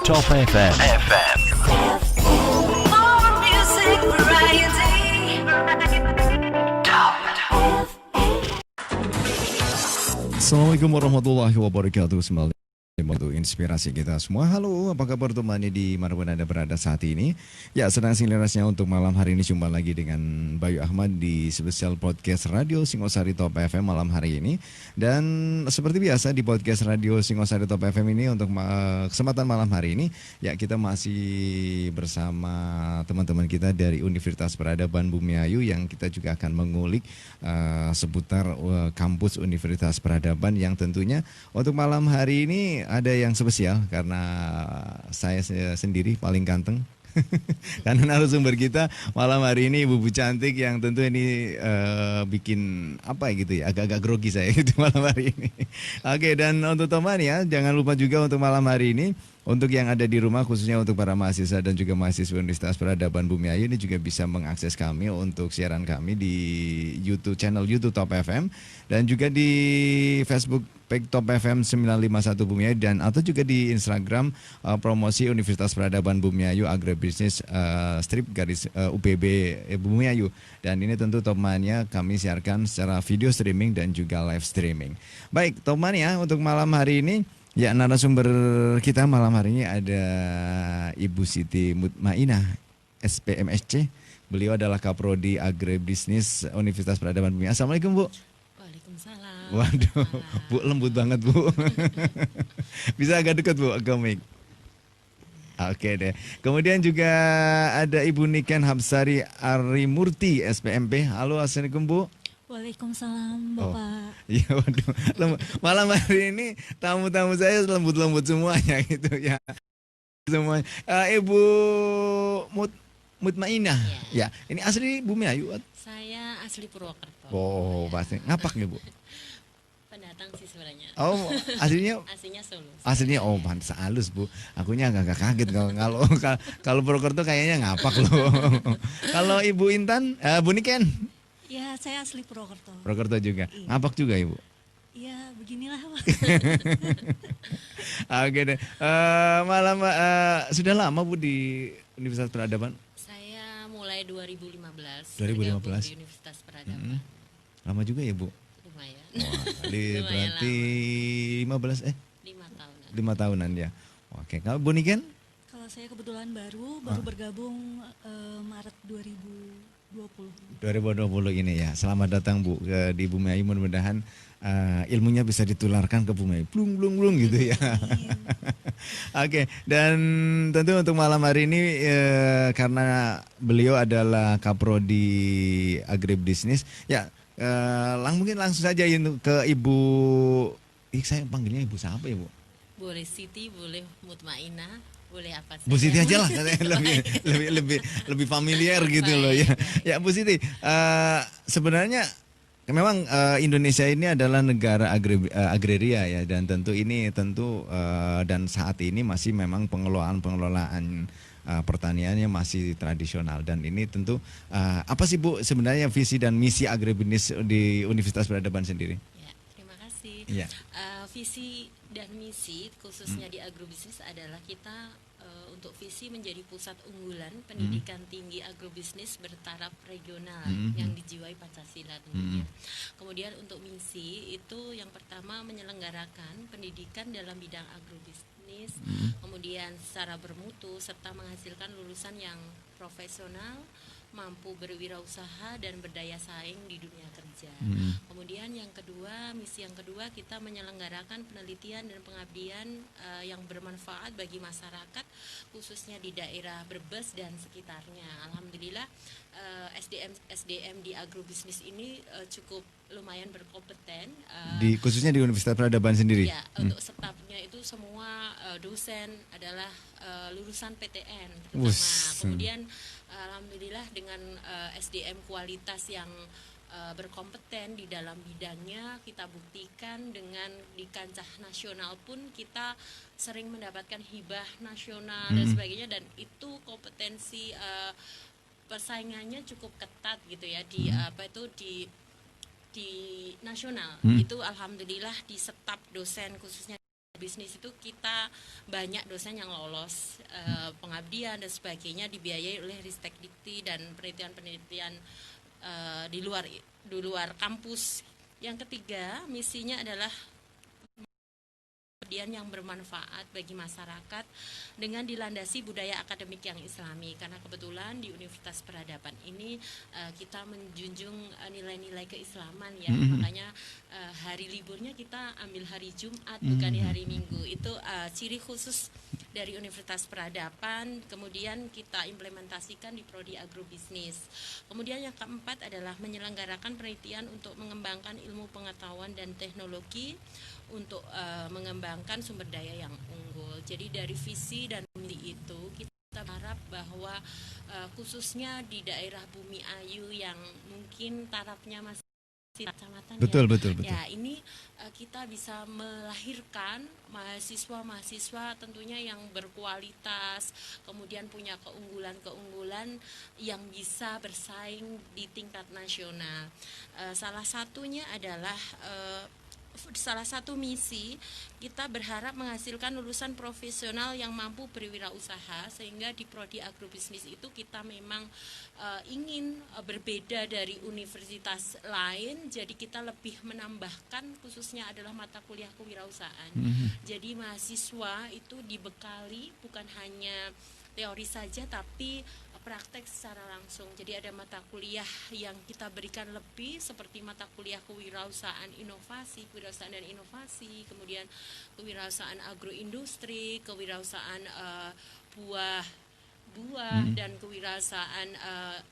Top FM. More music variety. Top. Assalamualaikum warahmatullahi wabarakatuh. Sembali membantu inspirasi kita semua. Halo, apa kabar teman-teman di manapun Anda berada saat ini? Ya, sedang silerasnya untuk malam hari ini jumpa lagi dengan Bayu Ahmad di spesial podcast Radio Singosari Top FM malam hari ini. Dan seperti biasa di podcast Radio Singosari Top FM ini untuk kesempatan malam hari ini, ya kita masih bersama teman-teman kita dari Universitas Peradaban Bumiayu yang kita juga akan mengulik seputar kampus Universitas Peradaban yang tentunya untuk malam hari ini ada yang spesial karena saya sendiri paling ganteng. Karena narasumber kita malam hari ini ibu-ibu cantik yang tentu ini bikin apa ya gitu ya, agak-agak grogi saya gitu malam hari ini. Oke, dan untuk teman ya, jangan lupa juga untuk malam hari ini untuk yang ada di rumah khususnya untuk para mahasiswa dan juga mahasiswa Universitas Peradaban Bumiayu ini juga bisa mengakses kami untuk siaran kami di YouTube channel YouTube Top FM dan juga di Facebook page Top FM 951 Bumiayu dan atau juga di Instagram promosi Universitas Peradaban Bumiayu Agribisnis strip garis UPB Bumiayu. Dan ini tentu Top Mania kami siarkan secara video streaming dan juga live streaming. Baik, Top Mania untuk malam hari ini ya narasumber kita malam hari ini ada Ibu Siti Mutmainah SPMSC. Beliau adalah Kaprodi Agribisnis Universitas Peradaban Bumiayu. Assalamualaikum Bu. Waalaikumsalam. Waduh, Bu lembut banget Bu. Bisa agak dekat Bu, agak mic. Oke deh. Kemudian juga ada Ibu Niken Habsari Arimurti SPMP. Halo, assalamualaikum Bu. Waalaikumsalam Bapak. Iya, waduh. Malam hari ini tamu-tamu saya lembut-lembut semuanya gitu ya. Semuanya. Ibu Mutmainah. Ya, ini asli Bumiayu. Saya asli Purwokerto. Oh, pasti. Ngapak nih Bu. Pendatang sih sebenarnya. Oh, aslinya Aslinya Solo. aslinya pantes halus Bu. Akunya agak kaget kalau Purwokerto kayaknya ngapak loh. Kalau Ibu Intan, Bu Niken, Ya, saya asli Purwokerto. Purwokerto juga. Iya. Ngapak juga Ibu. Ya, beginilah Pak. Oke deh. Sudah lama Bu di Universitas Peradaban? Saya mulai 2015. 2015. bergabung di Universitas Peradaban. Lama juga ya Bu. Lumayan. Wah, Lumayan berarti 15 5 tahunan. 5 tahunan ya. Oke, kalau Bu Niken? Kalau saya kebetulan baru bergabung Maret 2020. 2020 ini ya. Selamat datang Bu di Bumiayu, mudah-mudahan ilmunya bisa ditularkan ke Bumiayu. Blung gitu ya. Oke, dan tentu untuk malam hari ini karena beliau adalah Kaprodi Agribisnis, ya mungkin langsung saja ke Ibu. Saya panggilnya Ibu siapa ya Bu? Boleh Siti, boleh Mutmainah, boleh apa saja. Bu Siti aja lah, lebih familiar gitu loh ya. Ya Bu Siti, sebenarnya memang Indonesia ini adalah negara agraria ya, dan tentu dan saat ini masih memang pengelolaan pertaniannya masih tradisional, dan ini tentu apa sih Bu sebenarnya visi dan misi agribisnis di Universitas Peradaban sendiri? Ya, terima kasih. Iya. Visi dan misi khususnya di agrobisnis adalah kita untuk visi menjadi pusat unggulan pendidikan tinggi agrobisnis bertaraf regional yang dijiwai Pancasila tentunya. Kemudian untuk misi itu yang pertama menyelenggarakan pendidikan dalam bidang agrobisnis, kemudian secara bermutu serta menghasilkan lulusan yang profesional, mampu berwirausaha dan berdaya saing di dunia kerja. Kemudian yang kedua, misi yang kedua kita menyelenggarakan penelitian dan pengabdian yang bermanfaat bagi masyarakat khususnya di daerah Brebes dan sekitarnya. Alhamdulillah SDM di agrobisnis ini cukup lumayan berkompeten. Khususnya di Universitas Peradaban sendiri. Ya, untuk stafnya itu semua dosen adalah lulusan PTN terutama. Kemudian alhamdulillah dengan SDM kualitas yang berkompeten di dalam bidangnya, kita buktikan dengan di kancah nasional pun kita sering mendapatkan hibah nasional dan sebagainya, dan itu kompetensi persaingannya cukup ketat gitu ya di nasional. Itu alhamdulillah di staf dosen khususnya bisnis itu kita banyak dosen yang lolos pengabdian dan sebagainya dibiayai oleh Ristek Dikti dan penelitian-penelitian di luar kampus. Yang ketiga, misinya adalah yang bermanfaat bagi masyarakat dengan dilandasi budaya akademik yang islami, karena kebetulan di Universitas Peradaban ini kita menjunjung nilai-nilai keislaman ya, makanya hari liburnya kita ambil hari Jumat bukan di hari Minggu. Itu ciri khusus dari Universitas Peradaban. Kemudian kita implementasikan di prodi agrobisnis. Kemudian yang keempat adalah menyelenggarakan penelitian untuk mengembangkan ilmu pengetahuan dan teknologi untuk mengembangkan sumber daya yang unggul. Jadi dari visi dan misi itu kita berharap bahwa khususnya di daerah Bumi Ayu yang mungkin tarafnya masih kecamatan Betul. ya, ini kita bisa melahirkan mahasiswa tentunya yang berkualitas, kemudian punya keunggulan yang bisa bersaing di tingkat nasional. Salah satunya adalah salah satu misi kita berharap menghasilkan lulusan profesional yang mampu berwirausaha, sehingga di prodi agrobisnis itu kita memang ingin berbeda dari universitas lain. Jadi kita lebih menambahkan khususnya adalah mata kuliah kewirausahaan. Jadi mahasiswa itu dibekali bukan hanya teori saja tapi praktek secara langsung. Jadi ada mata kuliah yang kita berikan lebih seperti mata kuliah kewirausahaan dan inovasi, kemudian kewirausahaan agroindustri, kewirausahaan buah dan kewirausahaan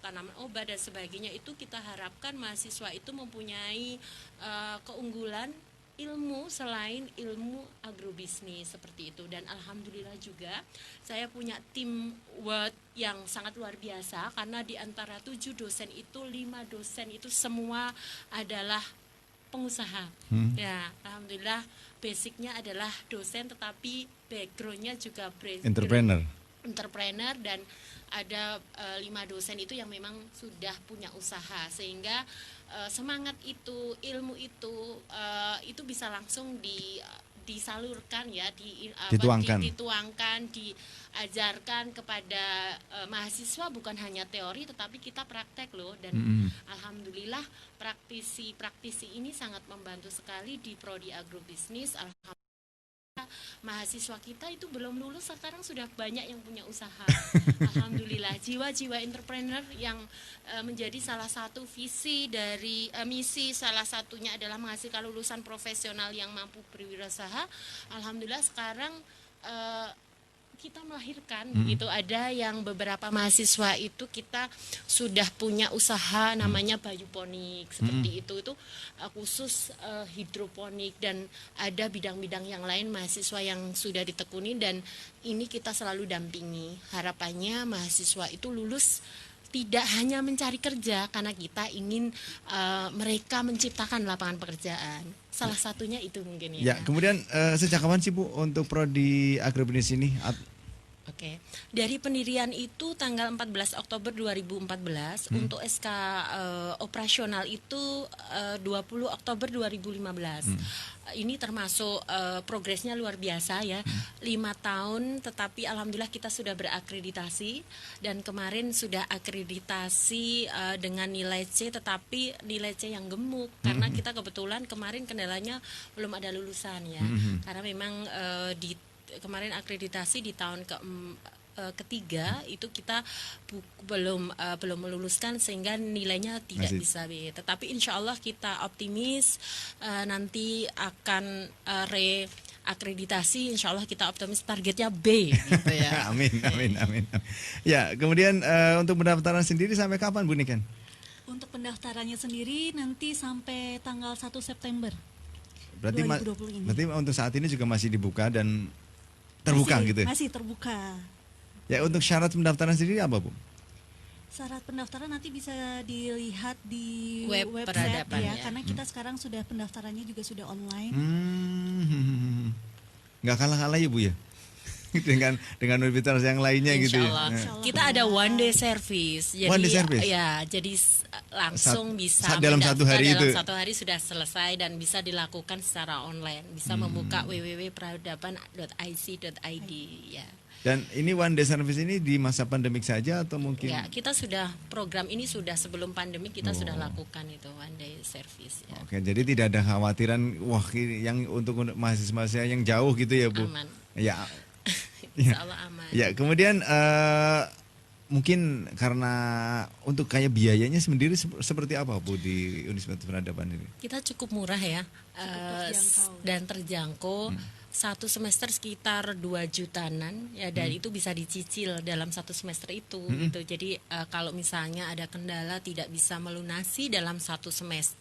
tanaman obat dan sebagainya. Itu kita harapkan mahasiswa itu mempunyai keunggulan ilmu selain ilmu agrobisnis seperti itu. Dan alhamdulillah juga saya punya tim work yang sangat luar biasa, karena di antara 7 dosen itu 5 dosen itu semua adalah pengusaha. Ya, alhamdulillah basicnya adalah dosen tetapi backgroundnya juga entrepreneur, dan ada 5 dosen itu yang memang sudah punya usaha, sehingga semangat itu, ilmu itu bisa langsung disalurkan ya, dituangkan, diajarkan kepada mahasiswa, bukan hanya teori tetapi kita praktek loh. Dan alhamdulillah praktisi ini sangat membantu sekali di prodi agrobisnis. Alhamdulillah mahasiswa kita itu belum lulus sekarang sudah banyak yang punya usaha. Alhamdulillah, jiwa-jiwa entrepreneur yang menjadi salah satu visi dari misi, salah satunya adalah menghasilkan lulusan profesional yang mampu berwirausaha. Alhamdulillah sekarang kita melahirkan gitu. Ada yang beberapa mahasiswa itu kita sudah punya usaha namanya Bayuponik seperti itu khusus hidroponik, dan ada bidang-bidang yang lain mahasiswa yang sudah ditekuni, dan ini kita selalu dampingi. Harapannya mahasiswa itu lulus tidak hanya mencari kerja, karena kita ingin mereka menciptakan lapangan pekerjaan. Salah satunya itu mungkin ya. Ya, kemudian sejak kapan sih Bu untuk prodi agrobisnis ini? Oke, dari pendirian itu tanggal 14 Oktober 2014, untuk SK operasional itu 20 Oktober 2015. Ini termasuk progresnya luar biasa ya, 5 tahun, tetapi alhamdulillah kita sudah berakreditasi, dan kemarin sudah akreditasi dengan nilai C, tetapi nilai C yang gemuk, karena kita kebetulan kemarin kendalanya belum ada lulusan ya, karena memang kemarin akreditasi di tahun ketiga itu kita belum meluluskan, sehingga nilainya tidak bisa B. Tetapi insya Allah kita optimis nanti akan reakreditasi, insya Allah kita optimis targetnya B gitu ya. Amin. Ya, kemudian untuk pendaftaran sendiri sampai kapan Bu Niken? Untuk pendaftarannya sendiri nanti sampai tanggal 1 September berarti 2020 ini. Berarti untuk saat ini juga masih dibuka dan terbuka gitu? Masih terbuka. Ya, untuk syarat pendaftaran sendiri apa Bu? Syarat pendaftaran nanti bisa dilihat di website Peradaban ya, karena kita sekarang sudah pendaftarannya juga sudah online. Nggak kalah-kalah ya Bu ya? dengan universitas yang lainnya gitu ya. Insya Allah. Kita ada one day service. Jadi, one day service? Ya, jadi langsung bisa dalam satu mendaftar hari dalam itu. satu hari sudah selesai dan bisa dilakukan secara online. Bisa membuka www.peradaban.ic.id ya. Dan ini one day service ini di masa pandemik saja atau mungkin Ya, kita sudah program ini sudah sebelum pandemi kita sudah lakukan itu one day service ya. Oke, jadi tidak ada khawatiran wah yang untuk mahasiswa yang jauh gitu ya, Bu. Aman. Ya. Insya Allah aman. Ya, kemudian mungkin karena untuk kayak biayanya sendiri seperti apa, Bu, di Universitas Peradaban ini? Kita cukup murah ya, terjangkau. dan terjangkau. Satu semester sekitar 2 jutaan ya, dan itu bisa dicicil dalam satu semester itu gitu. Jadi kalau misalnya ada kendala tidak bisa melunasi dalam satu semester,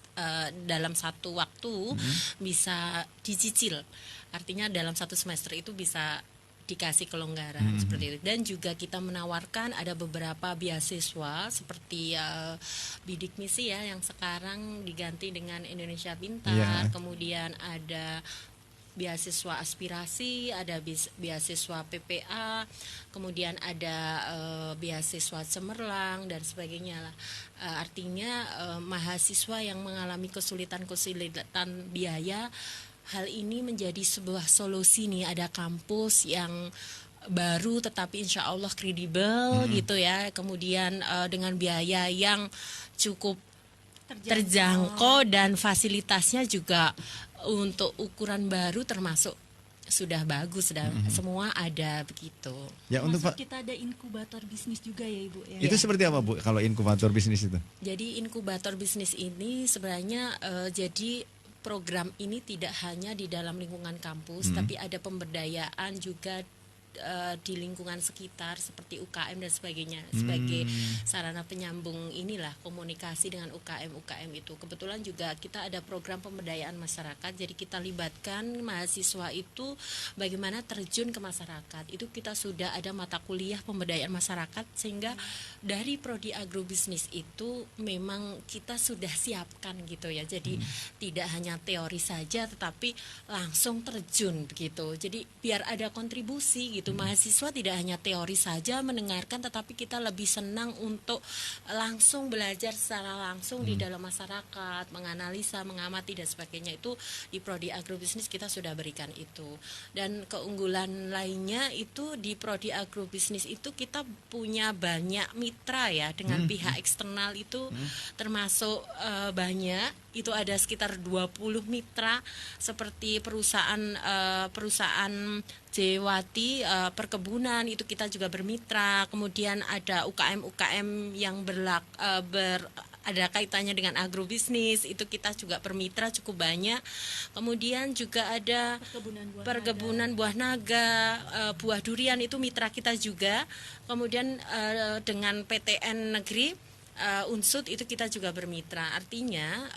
dalam satu waktu bisa dicicil. Artinya dalam satu semester itu bisa dikasih kelonggaran seperti itu. Dan juga kita menawarkan ada beberapa beasiswa seperti Bidik Misi ya yang sekarang diganti dengan Indonesia Pintar. Yeah. Kemudian ada beasiswa aspirasi, ada beasiswa PPA, kemudian ada beasiswa cemerlang dan sebagainya lah. Artinya mahasiswa yang mengalami kesulitan biaya, hal ini menjadi sebuah solusi nih. Ada kampus yang baru tetapi insya Allah kredibel gitu ya. Kemudian dengan biaya yang cukup terjangkau dan fasilitasnya juga untuk ukuran baru termasuk sudah bagus, sudah semua ada begitu. Ya, untuk Masuk kita ada inkubator bisnis juga ya Ibu ya. itu seperti apa, Bu, kalau inkubator bisnis itu? Jadi inkubator bisnis ini sebenarnya jadi program ini tidak hanya di dalam lingkungan kampus, tapi ada pemberdayaan juga di lingkungan sekitar seperti UKM dan sebagainya sebagai sarana penyambung inilah komunikasi dengan UKM itu. Kebetulan juga kita ada program pemberdayaan masyarakat, jadi kita libatkan mahasiswa itu bagaimana terjun ke masyarakat. Itu kita sudah ada mata kuliah pemberdayaan masyarakat, sehingga dari prodi agrobisnis itu memang kita sudah siapkan gitu ya. Jadi tidak hanya teori saja tetapi langsung terjun begitu. Jadi biar ada kontribusi gitu. Mahasiswa tidak hanya teori saja mendengarkan, tetapi kita lebih senang untuk langsung belajar secara langsung di dalam masyarakat, menganalisa, mengamati dan sebagainya. Itu di prodi agrobisnis kita sudah berikan itu. Dan keunggulan lainnya itu di prodi agrobisnis itu kita punya banyak mitra ya dengan pihak eksternal itu termasuk banyak. Itu ada sekitar 20 mitra seperti perusahaan Jewati perkebunan itu kita juga bermitra. Kemudian ada UKM yang ada kaitannya dengan agrobisnis, itu kita juga bermitra cukup banyak. Kemudian juga ada perkebunan buah naga, buah durian itu mitra kita juga. Kemudian dengan PTN negeri Unsud itu kita juga bermitra. Artinya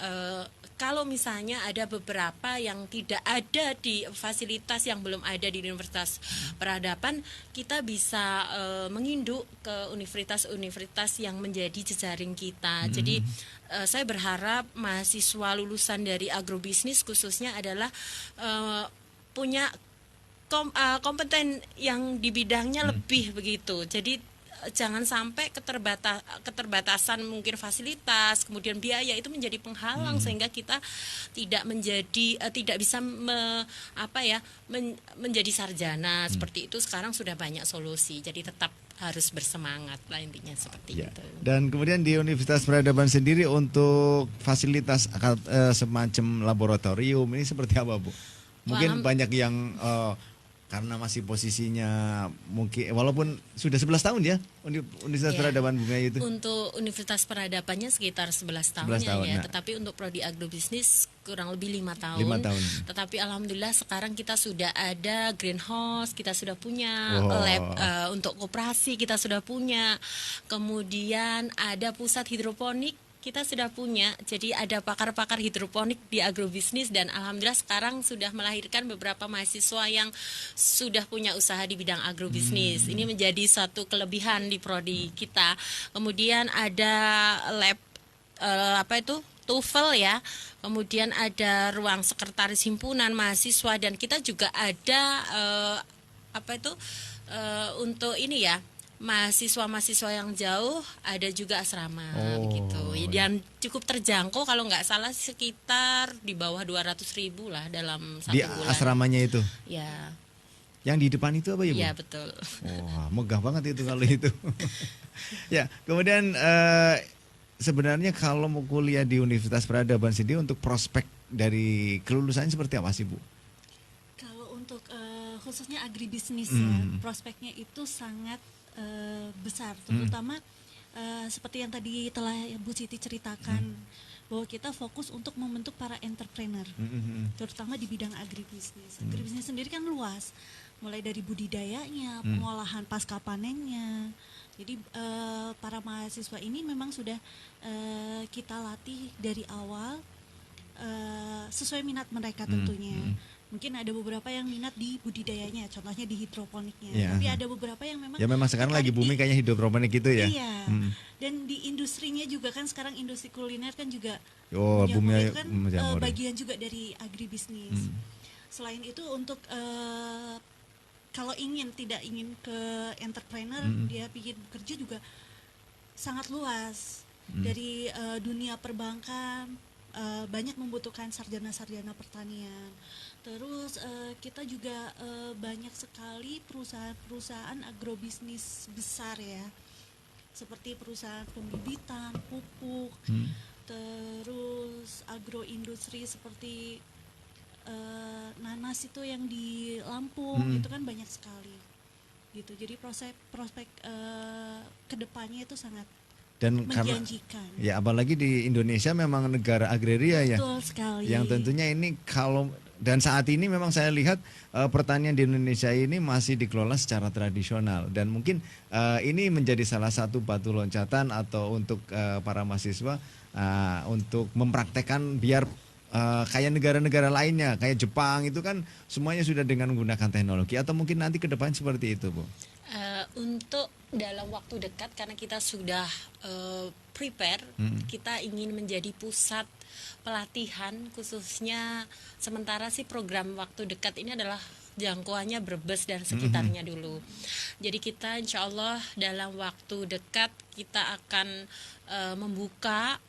kalau misalnya ada beberapa yang tidak ada di fasilitas yang belum ada di Universitas Peradaban, kita bisa menginduk ke universitas-universitas yang menjadi jejaring kita. Jadi saya berharap mahasiswa lulusan dari agrobisnis khususnya adalah punya kompeten yang di bidangnya lebih begitu. Jadi jangan sampai keterbatasan mungkin fasilitas, kemudian biaya itu menjadi penghalang sehingga kita tidak bisa menjadi sarjana seperti itu. Sekarang sudah banyak solusi, jadi tetap harus bersemangat lah intinya seperti itu. Dan kemudian di Universitas Peradaban sendiri untuk fasilitas semacam laboratorium ini seperti apa, Bu? Mungkin banyak yang karena masih posisinya mungkin walaupun sudah 11 tahun ya Universitas Peradaban Bumi itu. Untuk Universitas Peradabannya sekitar 11 tahun ya, nah. Tetapi untuk prodi agrobisnis kurang lebih 5 tahun. 5 tahun. Tetapi alhamdulillah sekarang kita sudah ada greenhouse, kita sudah punya lab untuk koperasi, kita sudah punya. Kemudian ada pusat hidroponik, kita sudah punya. Jadi ada pakar-pakar hidroponik di agrobisnis dan alhamdulillah sekarang sudah melahirkan beberapa mahasiswa yang sudah punya usaha di bidang agrobisnis. Ini menjadi satu kelebihan di prodi kita. Kemudian ada lab TOEFL ya. Kemudian ada ruang sekretaris himpunan mahasiswa dan kita juga ada untuk ini ya. mahasiswa-mahasiswa yang jauh, ada juga asrama Oh, gitu. iya. Dan cukup terjangkau, kalau nggak salah sekitar di bawah 200.000 lah dalam Di 1 bulan. asramanya itu. Ya, Yang di depan itu apa ya, Bu? iya betul. Wah, megah banget itu kalau itu. Ya, kemudian sebenarnya kalau mau kuliah di Universitas Peradaban sendiri untuk prospek dari kelulusannya seperti apa sih, Bu? Kalau untuk khususnya agribisnis ya, prospeknya itu sangat besar, terutama seperti yang tadi telah Bu Siti ceritakan, bahwa kita fokus untuk membentuk para entrepreneur, terutama di bidang agribisnis. Agribisnis sendiri kan luas, mulai dari budidayanya, pengolahan pasca panennya. Jadi para mahasiswa ini memang sudah kita latih dari awal sesuai minat mereka tentunya. Mungkin ada beberapa yang minat di budidayanya, contohnya di hidroponiknya. Iya. Tapi ada beberapa yang memang Ya memang sekarang lagi tertarik booming kayaknya hidroponik gitu ya. Iya. Dan di industrinya juga kan sekarang industri kuliner kan juga Oh, menjamur, boomnya itu kan menjamur ya. bagian juga dari agribisnis. Selain itu untuk kalau tidak ingin ke entrepreneur, dia ingin bekerja juga sangat luas. Dari dunia perbankan banyak membutuhkan sarjana-sarjana pertanian. Terus kita juga banyak sekali perusahaan-perusahaan agrobisnis besar ya, seperti perusahaan pembibitan, pupuk, terus agroindustri seperti nanas itu yang di Lampung, itu kan banyak sekali gitu. Jadi prospek kedepannya itu sangat Dan karena menjanjikan. ya apalagi di Indonesia memang negara agraria ya. Betul sekali. Yang tentunya ini kalau dan saat ini memang saya lihat pertanian di Indonesia ini masih dikelola secara tradisional dan mungkin ini menjadi salah satu batu loncatan atau untuk para mahasiswa untuk mempraktekkan biar kayak negara-negara lainnya kayak Jepang itu kan semuanya sudah dengan menggunakan teknologi atau mungkin nanti ke depan seperti itu, Bu. Untuk dalam waktu dekat, karena kita sudah prepare, kita ingin menjadi pusat pelatihan khususnya. Sementara sih program waktu dekat ini adalah jangkauannya Brebes dan sekitarnya dulu. Jadi kita insya Allah dalam waktu dekat kita akan membuka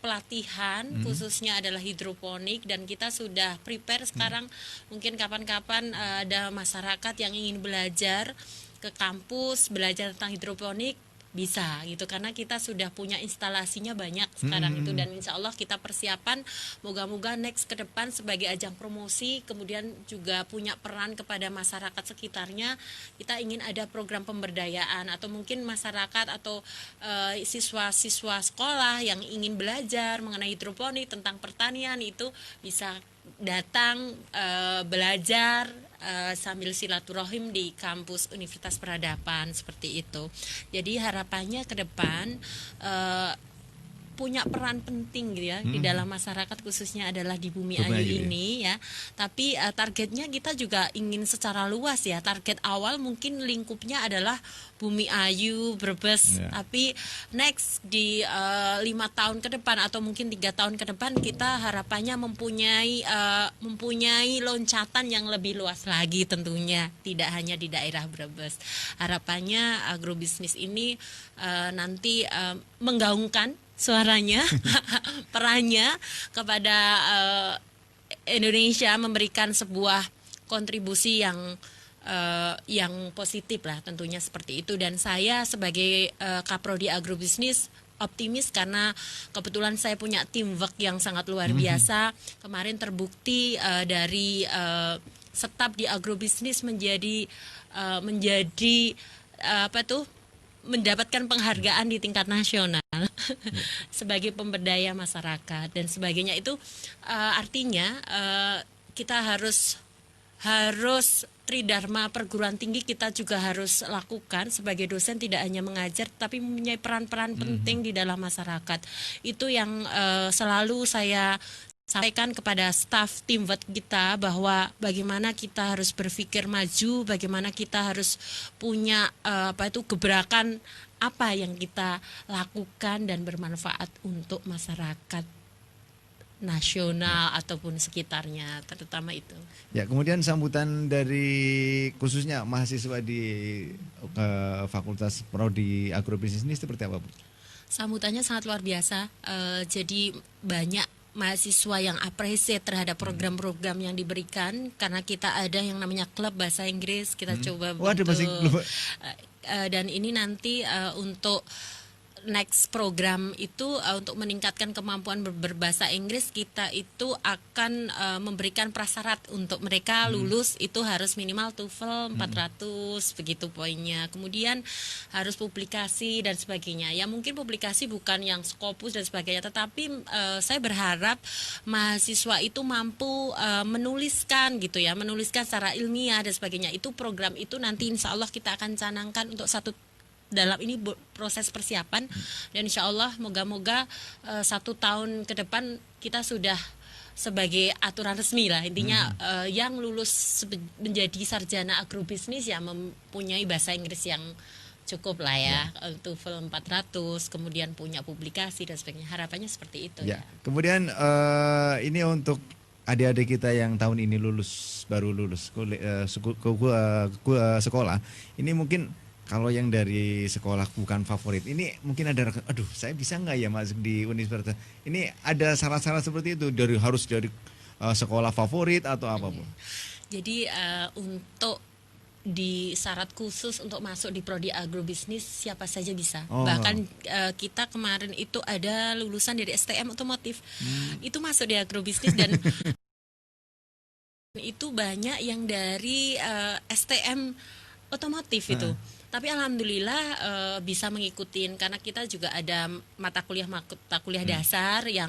pelatihan khususnya adalah hidroponik, dan kita sudah prepare sekarang. Mungkin kapan-kapan ada masyarakat yang ingin belajar ke kampus belajar tentang hidroponik, bisa gitu, karena kita sudah punya instalasinya banyak sekarang itu, dan insya Allah kita persiapan moga-moga next ke depan sebagai ajang promosi, kemudian juga punya peran kepada masyarakat sekitarnya. Kita ingin ada program pemberdayaan atau mungkin masyarakat atau siswa-siswa sekolah yang ingin belajar mengenai hidroponik tentang pertanian itu bisa datang belajar sambil silaturahim di kampus Universitas Peradaban seperti itu. Jadi harapannya ke depan punya peran penting gitu ya di dalam masyarakat, khususnya adalah di Bumi Ayu ini ya. Tapi targetnya kita juga ingin secara luas ya. Target awal mungkin lingkupnya adalah Bumi Ayu, Brebes. Tapi next di 5 tahun ke depan atau mungkin 3 tahun ke depan kita harapannya mempunyai loncatan yang lebih luas lagi tentunya, tidak hanya di daerah Brebes. Harapannya agrobisnis ini nanti menggaungkan suaranya, perannya kepada Indonesia, memberikan sebuah kontribusi yang positif lah tentunya seperti itu. Dan saya sebagai Kaprodi Agrobisnis optimis karena kebetulan saya punya teamwork yang sangat luar biasa. Kemarin terbukti dari staf di agrobisnis menjadi mendapatkan penghargaan di tingkat nasional sebagai pemberdaya masyarakat dan sebagainya. Itu artinya kita harus tridharma perguruan tinggi kita juga harus lakukan sebagai dosen, tidak hanya mengajar tapi mempunyai peran-peran penting di dalam masyarakat. Itu yang selalu saya sampaikan kepada staf tim kita, bahwa bagaimana kita harus berpikir maju, bagaimana kita harus punya gebrakan apa yang kita lakukan dan bermanfaat untuk masyarakat nasional ataupun sekitarnya, terutama itu. Ya, kemudian sambutan dari khususnya mahasiswa di Fakultas Prodi Agrobisnis ini seperti apa, Bu? Sambutannya sangat luar biasa. Jadi banyak mahasiswa yang appreciate terhadap program-program yang diberikan, karena kita ada yang namanya klub bahasa Inggris. Kita coba Oh, ada bahasa Inggris. dan ini nanti untuk next program itu untuk meningkatkan kemampuan berbahasa Inggris, kita itu akan memberikan prasyarat untuk mereka lulus itu harus minimal TOEFL 400 begitu poinnya. Kemudian harus publikasi dan sebagainya. Ya mungkin publikasi bukan yang Scopus dan sebagainya, tetapi saya berharap mahasiswa itu mampu menuliskan gitu ya, menuliskan secara ilmiah dan sebagainya. Itu program itu nanti insya Allah kita akan canangkan untuk dalam ini proses persiapan, dan insya Allah moga-moga 1 tahun ke depan kita sudah sebagai aturan resmi lah intinya, yang lulus menjadi sarjana agrobisnis ya mempunyai bahasa Inggris yang cukup lah ya, TOEFL 400, kemudian punya publikasi dan sebagainya. Harapannya seperti itu ya. Kemudian ini untuk adik-adik kita yang tahun ini baru lulus sekolah, ini mungkin kalau yang dari sekolah bukan favorit, ini mungkin ada, aduh saya bisa nggak ya masuk di universitas? Ini ada syarat-syarat seperti itu, harus dari sekolah favorit atau apa, Bu? Jadi untuk di syarat khusus untuk masuk di prodi agrobisnis siapa saja bisa. Bahkan kita kemarin itu ada lulusan dari STM otomotif, itu masuk di agrobisnis, dan itu banyak yang dari STM otomotif itu. Tapi alhamdulillah bisa mengikuti, karena kita juga ada mata kuliah dasar, yang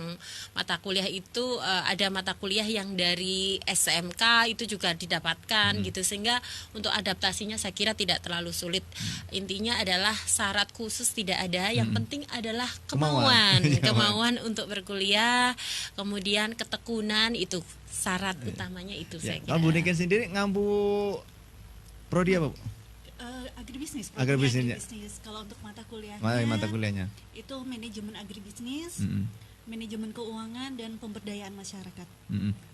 mata kuliah itu ada mata kuliah yang dari SMK itu juga didapatkan gitu, sehingga untuk adaptasinya saya kira tidak terlalu sulit. Intinya adalah syarat khusus tidak ada, yang penting adalah kemauan untuk berkuliah, kemudian ketekunan, itu syarat utamanya itu saya kira. Kalau Bu Niken sendiri ngampu prodi apa, Bu? Agribisnis. Agribisnisnya. Kalau untuk mata kuliahnya itu manajemen agribisnis, manajemen keuangan dan pemberdayaan masyarakat.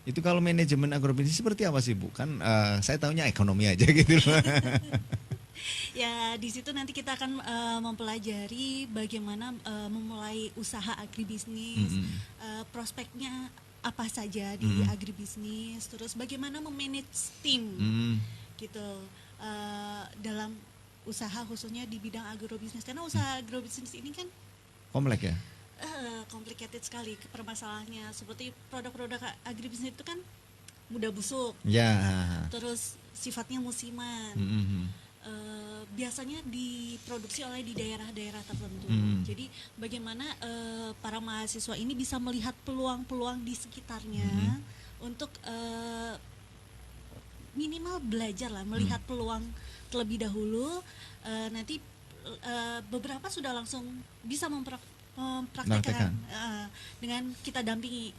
Itu kalau manajemen agrobisnis seperti apa sih, Bu? Kan saya tahunya ekonomi aja gitu loh. Ya di situ nanti kita akan mempelajari bagaimana memulai usaha agribisnis, prospeknya apa saja di agribisnis, terus bagaimana memanage tim gitu dalam usaha khususnya di bidang agrobisnis, karena usaha agrobisnis ini kan kompleks ya, complicated sekali permasalahannya. Seperti produk-produk agribisnis itu kan mudah busuk, terus sifatnya musiman, biasanya diproduksi oleh di daerah-daerah tertentu. Jadi bagaimana para mahasiswa ini bisa melihat peluang-peluang di sekitarnya untuk minimal belajar lah, melihat peluang terlebih dahulu, nanti beberapa sudah langsung bisa mempraktekkan dengan kita dampingi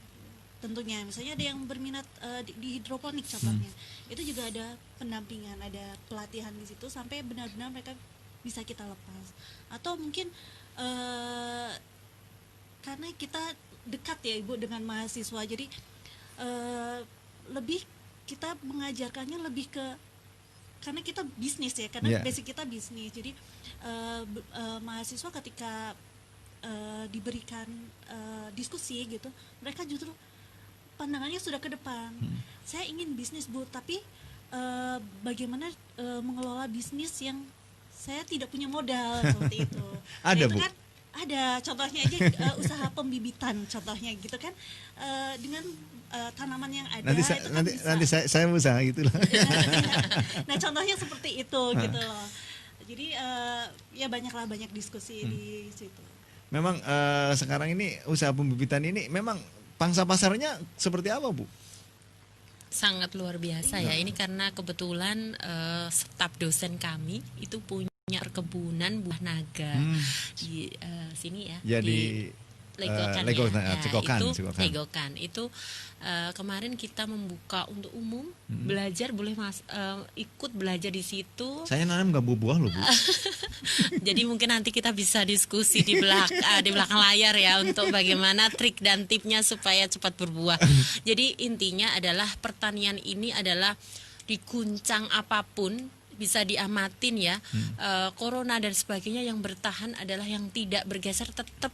tentunya. Misalnya ada yang berminat di hidroponik contohnya, itu juga ada pendampingan, ada pelatihan di situ sampai benar-benar mereka bisa kita lepas. Atau mungkin karena kita dekat ya Ibu dengan mahasiswa, jadi lebih kita mengajarkannya lebih ke, karena kita bisnis ya, karena basic kita bisnis. Jadi mahasiswa ketika diberikan diskusi gitu, mereka justru pandangannya sudah ke depan. Saya ingin bisnis Bu, tapi bagaimana mengelola bisnis yang saya tidak punya modal seperti itu. Ada, itu Bu? kan ada contohnya aja, usaha pembibitan contohnya gitu kan, dengan tanaman yang ada. Nanti saya usaha gitu loh. Nah contohnya seperti itu gitu loh. Jadi ya banyak diskusi di situ. Memang sekarang ini usaha pembibitan ini memang pangsa pasarnya seperti apa, Bu? Sangat luar biasa ya. Ini karena kebetulan staf dosen kami itu punya perkebunan buah naga di sini ya. Ya di Cekokan. Legokan itu kemarin kita membuka untuk umum, belajar boleh ikut belajar di situ. Saya nanam nggak buah loh Bu. Jadi mungkin nanti kita bisa diskusi di belakang layar ya untuk bagaimana trik dan tipnya supaya cepat berbuah. Jadi intinya adalah pertanian ini adalah diguncang apapun bisa diamatin ya. Corona dan sebagainya, yang bertahan adalah yang tidak bergeser tetap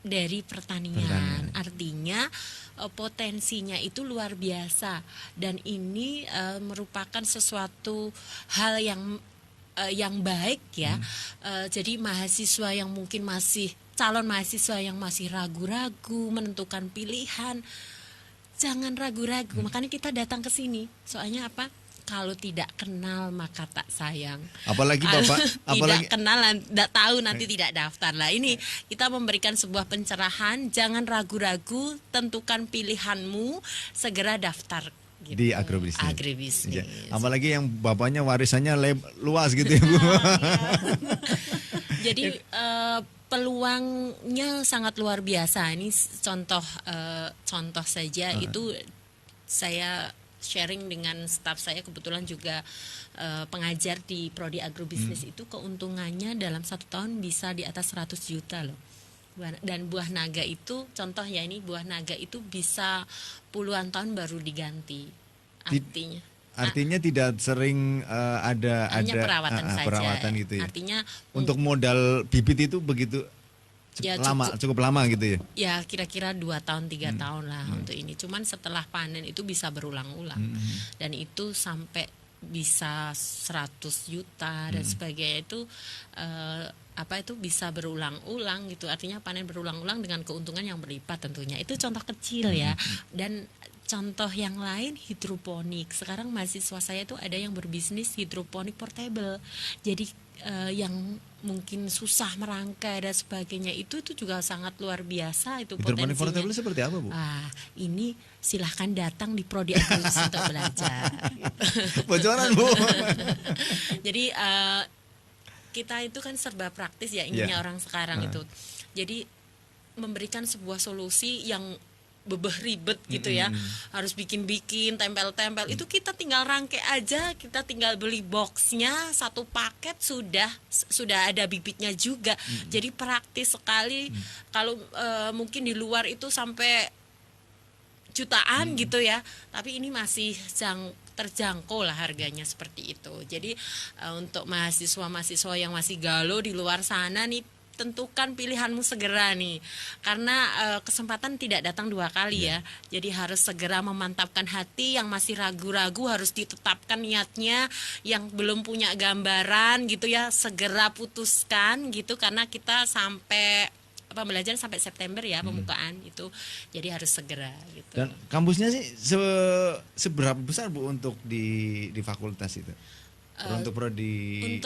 dari pertanian. Artinya potensinya itu luar biasa, dan ini merupakan sesuatu hal yang baik ya. Jadi mahasiswa yang mungkin calon mahasiswa yang masih ragu-ragu menentukan pilihan, jangan ragu-ragu. Makanya kita datang ke sini. Soalnya apa? Kalau tidak kenal maka tak sayang. Apalagi Bapak, tidak kenal, tidak tahu nanti tidak daftar. Lah ini kita memberikan sebuah pencerahan, jangan ragu-ragu, tentukan pilihanmu, segera daftar gitu. Di agrobisnis. Agribisnis. Ya. Apalagi yang bapaknya warisannya luas gitu ya Bu. Jadi peluangnya sangat luar biasa. Ini contoh saja itu saya sharing dengan staf saya, kebetulan juga pengajar di prodi agrobisnis. Itu keuntungannya dalam 1 tahun bisa di atas 100 juta loh. Dan buah naga itu contoh ya, ini buah naga itu bisa puluhan tahun baru diganti. Artinya tidak sering ada perawatan gitu ya. Artinya untuk modal bibit itu begitu cukup lama gitu ya. Ya kira-kira 2 tahun 3 tahun lah untuk ini. Cuman setelah panen itu bisa berulang-ulang. Dan itu sampai bisa 100 juta dan sebagainya itu itu bisa berulang-ulang gitu. Artinya panen berulang-ulang dengan keuntungan yang berlipat tentunya. Itu contoh kecil ya. Dan contoh yang lain hidroponik. Sekarang mahasiswa saya itu ada yang berbisnis hidroponik portable. Jadi yang mungkin susah merangkai dan sebagainya itu juga sangat luar biasa itu potensinya. Hidroponik portable seperti apa Bu? Ini silahkan datang di prodi agribisnis untuk belajar. Bocoran Bu. Jadi kita itu kan serba praktis ya inginnya orang sekarang itu. Jadi memberikan sebuah solusi yang ribet gitu ya, harus bikin tempel-tempel, itu kita tinggal rangkai aja, kita tinggal beli boxnya, 1 paket sudah ada bibitnya juga. Jadi praktis sekali. Kalau mungkin di luar itu sampai jutaan gitu ya, tapi ini masih terjangkau lah harganya seperti itu. Jadi untuk mahasiswa yang masih galau di luar sana nih, tentukan pilihanmu segera nih, karena kesempatan tidak datang 2 kali ya. Jadi harus segera memantapkan hati. Yang masih ragu-ragu harus ditetapkan niatnya. Yang belum punya gambaran gitu ya, segera putuskan gitu, karena kita belajar sampai September ya pembukaan itu. Jadi harus segera gitu. Dan kampusnya sih seberapa besar Bu untuk di fakultas itu? Untuk prodi